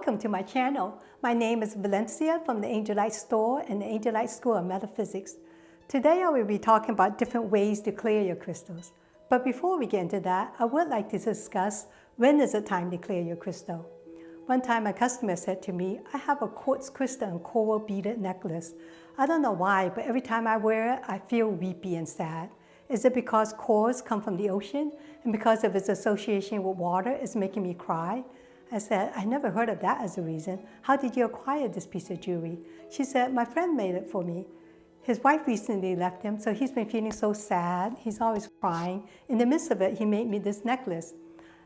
Welcome to my channel. My name is Valencia from the Angel Light Store and the Angel Light School of Metaphysics. Today I will be talking about different ways to clear your crystals. But before we get into that, I would like to discuss when is it time to clear your crystal. One time a customer said to me, I have a quartz crystal and coral beaded necklace. I don't know why, but every time I wear it, I feel weepy and sad. Is it because corals come from the ocean and because of its association with water, it's making me cry? I said, I never heard of that as a reason. How did you acquire this piece of jewelry? She said, my friend made it for me. His wife recently left him, so he's been feeling so sad. He's always crying. In the midst of it, he made me this necklace.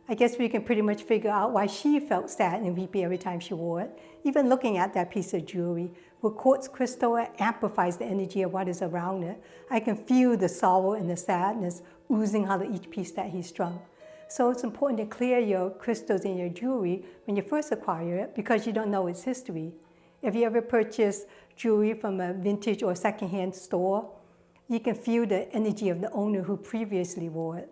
I guess we can pretty much figure out why she felt sad and weepy every time she wore it. Even looking at that piece of jewelry, with quartz crystal, it amplifies the energy of what is around it. I can feel the sorrow and the sadness oozing out of each piece that he strung. So it's important to clear your crystals and your jewelry when you first acquire it because you don't know its history. If you ever purchase jewelry from a vintage or secondhand store, you can feel the energy of the owner who previously wore it.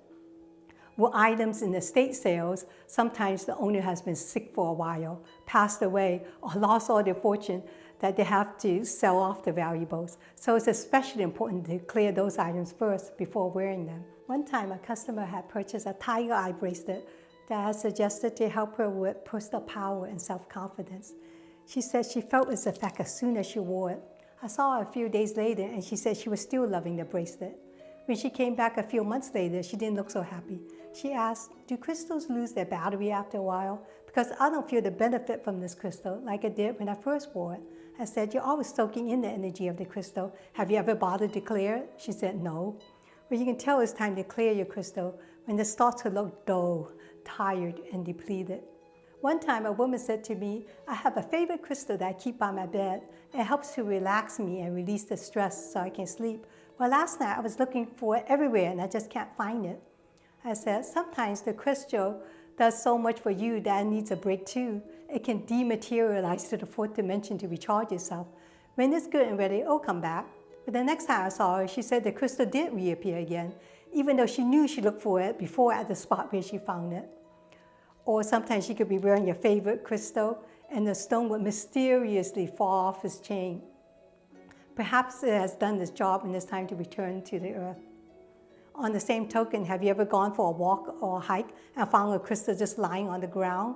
With items in estate sales, sometimes the owner has been sick for a while, passed away, or lost all their fortune that they have to sell off the valuables. So it's especially important to clear those items first before wearing them. One time a customer had purchased a tiger eye bracelet that I suggested to help her with personal power and self-confidence. She said she felt its effect as soon as she wore it. I saw her a few days later and she said she was still loving the bracelet. When she came back a few months later, she didn't look so happy. She asked, do crystals lose their battery after a while? Because I don't feel the benefit from this crystal like I did when I first wore it. I said, you're always soaking in the energy of the crystal. Have you ever bothered to clear it? She said, no. Well, you can tell it's time to clear your crystal when it starts to look dull, tired, and depleted. One time a woman said to me, I have a favorite crystal that I keep by my bed. It helps to relax me and release the stress so I can sleep. Well, last night I was looking for it everywhere and I just can't find it. I said, sometimes the crystal does so much for you that it needs a break too. It can dematerialize to the fourth dimension to recharge itself. When it's good and ready, it'll come back. But the next time I saw her, she said the crystal did reappear again, even though she knew she looked for it before at the spot where she found it. Or sometimes she could be wearing your favorite crystal and the stone would mysteriously fall off its chain. Perhaps it has done this job and it's time to return to the earth. On the same token, have you ever gone for a walk or a hike and found a crystal just lying on the ground?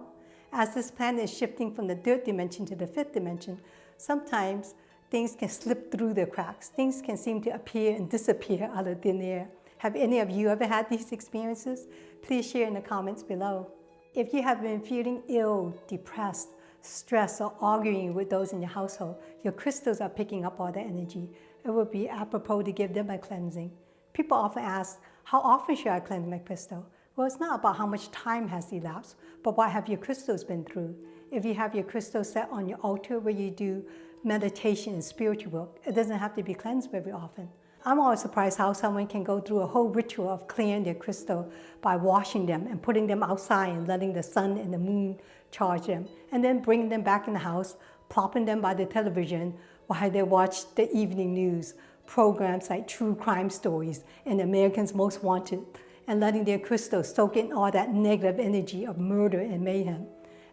As this planet is shifting from the third dimension to the fifth dimension, sometimes things can slip through the cracks. Things can seem to appear and disappear out of thin air. Have any of you ever had these experiences? Please share in the comments below. If you have been feeling ill, depressed, stressed, or arguing with those in your household, your crystals are picking up all that energy. It would be apropos to give them a cleansing. People often ask, how often should I cleanse my crystal? Well, it's not about how much time has elapsed, but what have your crystals been through. If you have your crystals set on your altar where you do meditation and spiritual work, it doesn't have to be cleansed very often. I'm always surprised how someone can go through a whole ritual of clearing their crystal by washing them and putting them outside and letting the sun and the moon charge them, and then bringing them back in the house, plopping them by the television while they watch the evening news, programs like True Crime Stories and America's Most Wanted, and letting their crystals soak in all that negative energy of murder and mayhem.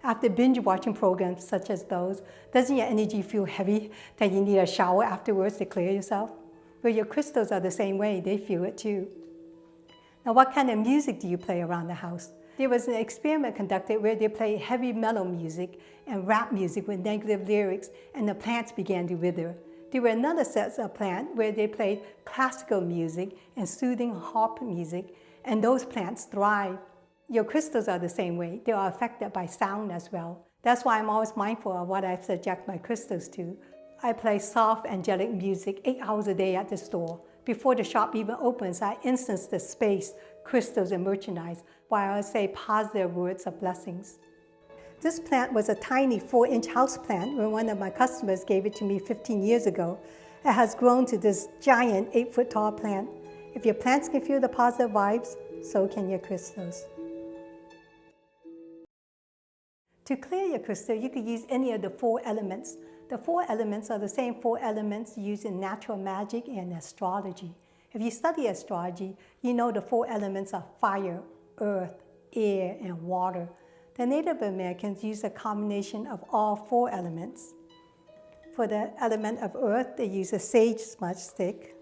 After binge-watching programs such as those, doesn't your energy feel heavy that you need a shower afterwards to clear yourself? Well, your crystals are the same way. They feel it too. Now, what kind of music do you play around the house? There was an experiment conducted where they played heavy metal music and rap music with negative lyrics, and the plants began to wither. There were another sets of plants where they played classical music and soothing harp music, and those plants thrived. Your crystals are the same way. They are affected by sound as well. That's why I'm always mindful of what I subject my crystals to. I play soft, angelic music 8 hours a day at the store. Before the shop even opens, I incense the space, crystals, and merchandise, while I say positive words of blessings. This plant was a tiny 4-inch houseplant when one of my customers gave it to me 15 years ago. It has grown to this giant 8-foot-tall plant. If your plants can feel the positive vibes, so can your crystals. To clear your crystal, you could use any of the 4 elements. The 4 elements are the same 4 elements used in natural magic and astrology. If you study astrology, you know the 4 elements are fire, earth, air, and water. The Native Americans use a combination of all 4 elements. For the element of earth, they use a sage smudge stick.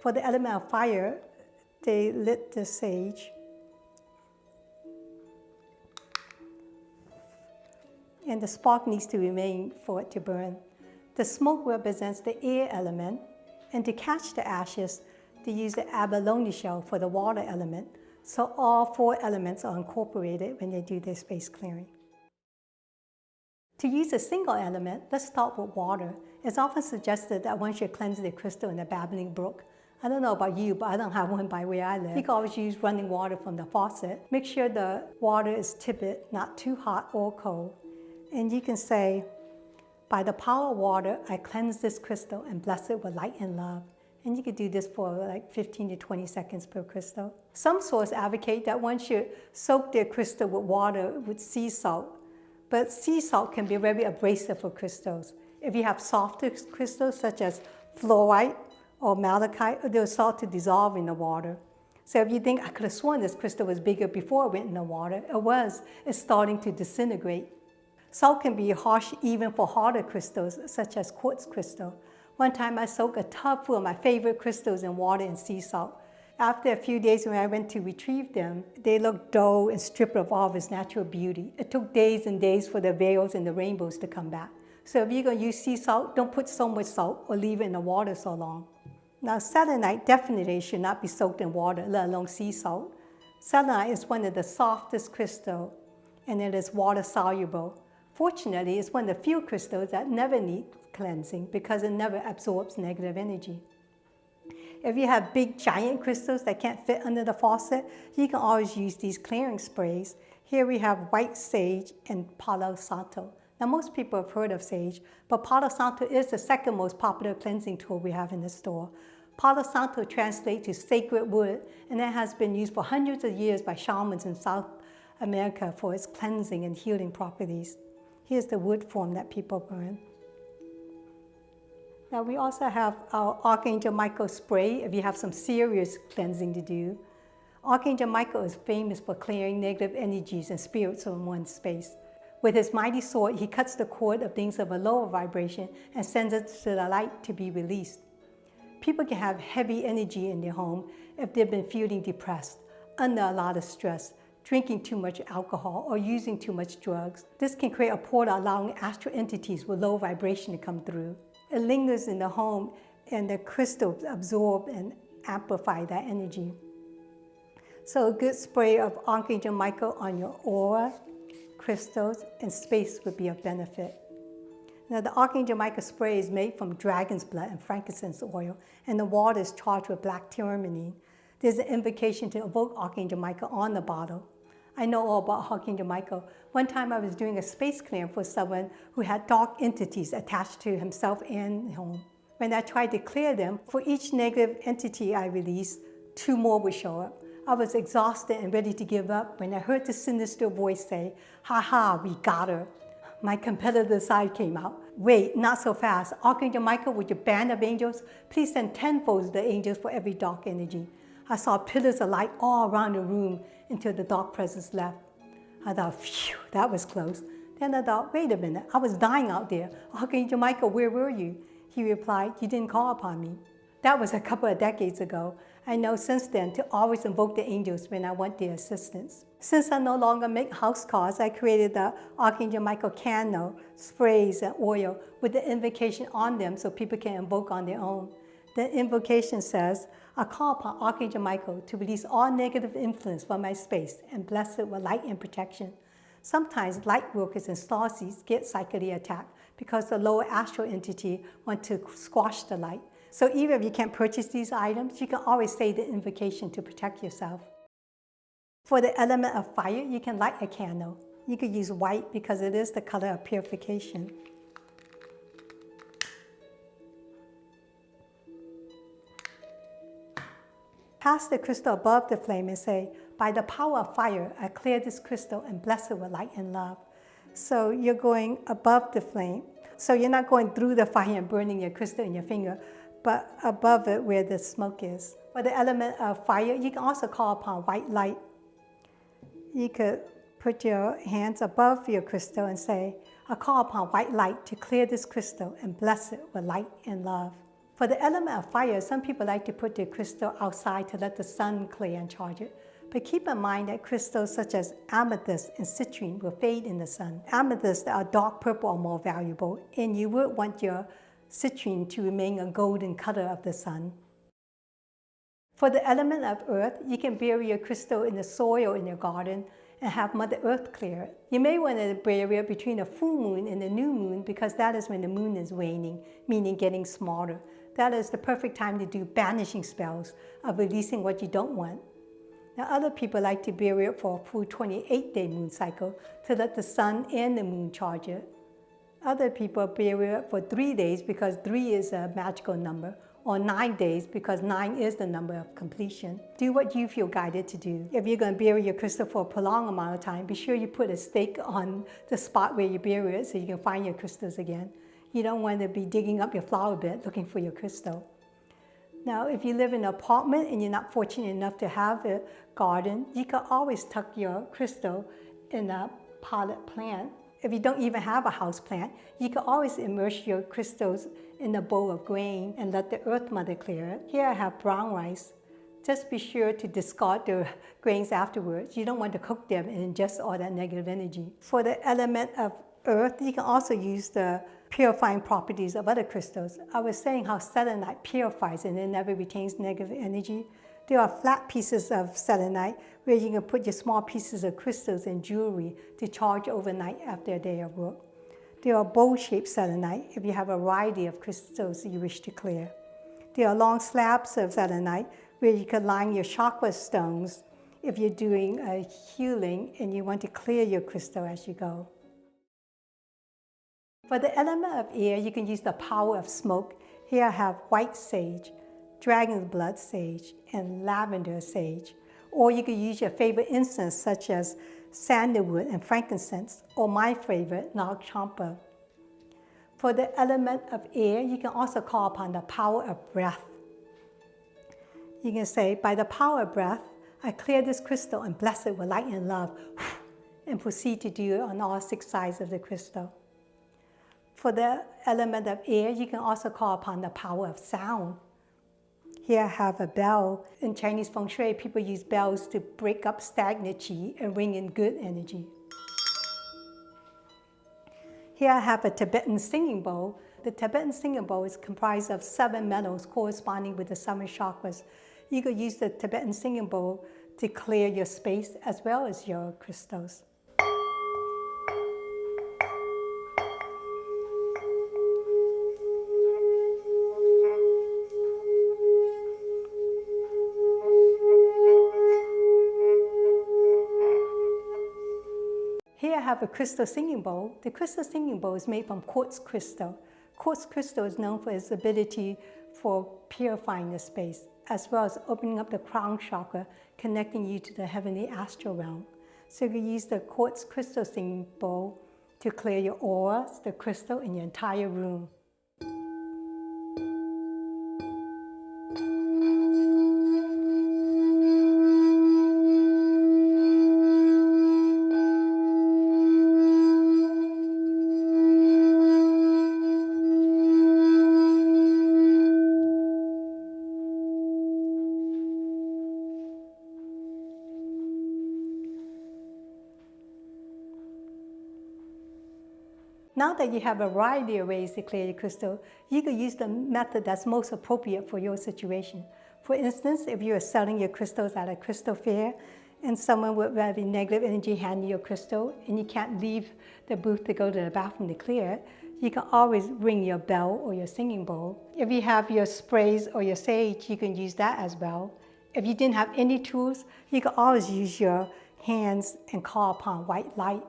For the element of fire, they lit the sage. And the spark needs to remain for it to burn. The smoke represents the air element, and to catch the ashes, they use the abalone shell for the water element. So all 4 elements are incorporated when they do their space clearing. To use a single element, let's start with water. It's often suggested that one should cleanse their crystal in a babbling brook. I don't know about you, but I don't have one by where I live. You can always use running water from the faucet. Make sure the water is tepid, not too hot or cold. And you can say, by the power of water, I cleanse this crystal and bless it with light and love. And you could do this for like 15 to 20 seconds per crystal. Some sources advocate that one should soak their crystal with water with sea salt. But sea salt can be very abrasive for crystals. If you have softer crystals such as fluorite or malachite, they'll start to dissolve in the water. So if you think, I could have sworn this crystal was bigger before it went in the water, it was. It's starting to disintegrate. Salt can be harsh even for harder crystals, such as quartz crystal. One time I soaked a tub full of my favorite crystals in water and sea salt. After a few days when I went to retrieve them, they looked dull and stripped of all of its natural beauty. It took days and days for the veils and the rainbows to come back. So if you're going to use sea salt, don't put so much salt or leave it in the water so long. Now selenite definitely should not be soaked in water, let alone sea salt. Selenite is one of the softest crystals, and it is water soluble. Fortunately, it's one of the few crystals that never need cleansing because it never absorbs negative energy. If you have big giant crystals that can't fit under the faucet, you can always use these clearing sprays. Here we have white sage and Palo Santo. Now most people have heard of sage, but Palo Santo is the second most popular cleansing tool we have in the store. Palo Santo translates to sacred wood, and it has been used for hundreds of years by shamans in South America for its cleansing and healing properties. Here's the wood form that people burn. Now we also have our Archangel Michael spray if you have some serious cleansing to do. Archangel Michael is famous for clearing negative energies and spirits from one's space. With his mighty sword, he cuts the cord of things of a lower vibration and sends it to the light to be released. People can have heavy energy in their home if they've been feeling depressed, under a lot of stress, drinking too much alcohol, or using too much drugs. This can create a portal allowing astral entities with low vibration to come through. It lingers in the home, and the crystals absorb and amplify that energy. So a good spray of Archangel Michael on your aura, crystals, and space would be of benefit. Now the Archangel Michael spray is made from dragon's blood and frankincense oil, and the water is charged with black tourmaline. There's an invocation to evoke Archangel Michael on the bottle. I know all about Archangel Michael. One time I was doing a space clearing for someone who had dark entities attached to himself and home. When I tried to clear them, for each negative entity I released, 2 more would show up. I was exhausted and ready to give up when I heard the sinister voice say, "Ha ha, we got her." My competitive side came out. "Wait, not so fast. Archangel Michael, with your band of angels, please send tenfold the angels for every dark energy." I saw pillars of light all around the room until the dark presence left. I thought, phew, that was close. Then I thought, wait a minute, I was dying out there. Archangel Michael, where were you? He replied, "You didn't call upon me." That was a couple of decades ago. I know since then to always invoke the angels when I want their assistance. Since I no longer make house calls, I created the Archangel Michael candle, sprays, and oil with the invocation on them so people can invoke on their own. The invocation says, "I call upon Archangel Michael to release all negative influence from my space and bless it with light and protection." Sometimes light workers and starseeds get psychically attacked because the lower astral entity wants to squash the light. So even if you can't purchase these items, you can always say the invocation to protect yourself. For the element of fire, you can light a candle. You could use white because it is the color of purification. Pass the crystal above the flame and say, "By the power of fire, I clear this crystal and bless it with light and love." So you're going above the flame. So you're not going through the fire and burning your crystal in your finger. but above it where the smoke is. For the element of fire, you can also call upon white light. You could put your hands above your crystal and say, I call upon white light to clear this crystal and bless it with light and love. For the element of fire, some people like to put their crystal outside to let the sun clear and charge it. But keep in mind that crystals such as amethyst and citrine will fade in the sun. Amethysts are dark purple or more valuable, and you would want your citrine to remain a golden color of the sun. For the element of earth, you can bury your crystal in the soil in your garden and have Mother Earth clear it. You may want to bury it between a full moon and a new moon because that is when the moon is waning, meaning getting smaller. That is the perfect time to do banishing spells of releasing what you don't want. Now, other people like to bury it for a full 28-day moon cycle to let the sun and the moon charge it. Other people bury it for 3 days because 3 is a magical number, or 9 days because 9 is the number of completion. Do what you feel guided to do. If you're going to bury your crystal for a prolonged amount of time, be sure you put a stake on the spot where you bury it so you can find your crystals again. You don't want to be digging up your flower bed looking for your crystal. Now, if you live in an apartment and you're not fortunate enough to have a garden, you can always tuck your crystal in a potted plant. If you don't even have a house plant, you can always immerse your crystals in a bowl of grain and let the earth mother clear it. Here I have brown rice. Just be sure to discard the grains afterwards. You don't want to cook them and ingest all that negative energy. For the element of earth, you can also use the purifying properties of other crystals. I was saying how selenite purifies and it never retains negative energy. There are flat pieces of selenite where you can put your small pieces of crystals and jewelry to charge overnight after a day of work. There are bowl-shaped selenite if you have a variety of crystals you wish to clear. There are long slabs of selenite where you can line your chakra stones if you're doing a healing and you want to clear your crystal as you go. For the element of air, you can use the power of smoke. Here I have white sage, dragon's blood sage, and lavender sage. Or you can use your favorite incense such as sandalwood and frankincense, or my favorite, Nag Champa. For the element of air, you can also call upon the power of breath. You can say, by the power of breath, I clear this crystal and bless it with light and love, and proceed to do it on all 6 sides of the crystal. For the element of air, you can also call upon the power of sound. Here I have a bell. In Chinese feng shui, people use bells to break up stagnant qi and bring in good energy. Here I have a Tibetan singing bowl. The Tibetan singing bowl is comprised of 7 metals corresponding with the 7 chakras. You could use the Tibetan singing bowl to clear your space as well as your crystals. Here I have a crystal singing bowl. The crystal singing bowl is made from quartz crystal. Quartz crystal is known for its ability for purifying the space, as well as opening up the crown chakra, connecting you to the heavenly astral realm. So you can use the quartz crystal singing bowl to clear your auras, the crystal, in your entire room. Now that you have a variety of ways to clear your crystal, you can use the method that's most appropriate for your situation. For instance, if you are selling your crystals at a crystal fair and someone with very negative energy hand you your crystal and you can't leave the booth to go to the bathroom to clear it, you can always ring your bell or your singing bowl. If you have your sprays or your sage, you can use that as well. If you didn't have any tools, you can always use your hands and call upon white light.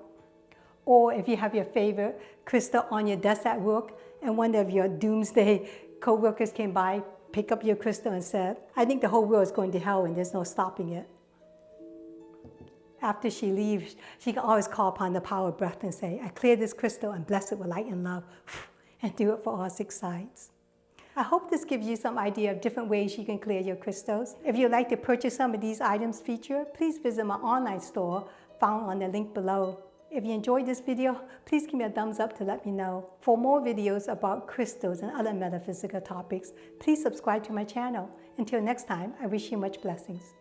Or if you have your favorite crystal on your desk at work and one of your doomsday co-workers came by, pick up your crystal and said, I think the whole world is going to hell and there's no stopping it. After she leaves, she can always call upon the power of breath and say, I clear this crystal and bless it with light and love, and do it for all 6 sides. I hope this gives you some idea of different ways you can clear your crystals. If you'd like to purchase some of these items featured, please visit my online store found on the link below. If you enjoyed this video, please give me a thumbs up to let me know. For more videos about crystals and other metaphysical topics, please subscribe to my channel. Until next time, I wish you much blessings.